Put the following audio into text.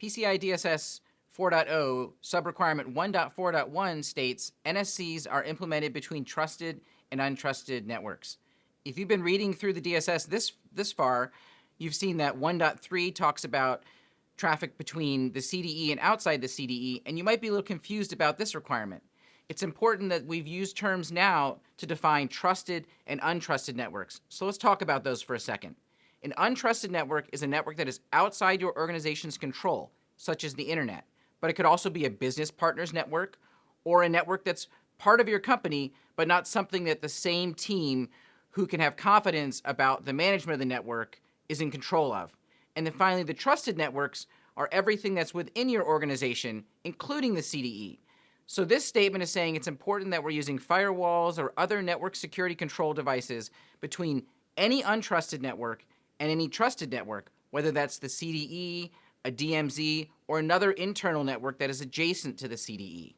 PCI DSS 4.0 subrequirement 1.4.1 states NSCs are implemented between trusted and untrusted networks. If you've been reading through the DSS this far, you've seen that 1.3 talks about traffic between the CDE and outside the CDE, and you might be a little confused about this requirement. It's important that we've used terms now to define trusted and untrusted networks. So let's talk about those for a second. An untrusted network is a network that is outside your organization's control, such as the internet. But it could also be a business partner's network or a network that's part of your company, but not something that the same team who can have confidence about the management of the network is in control of. And then finally, the trusted networks are everything that's within your organization, including the CDE. So this statement is saying it's important that we're using firewalls or other network security control devices between any untrusted network and any trusted network, whether that's the CDE, a DMZ, or another internal network that is adjacent to the CDE.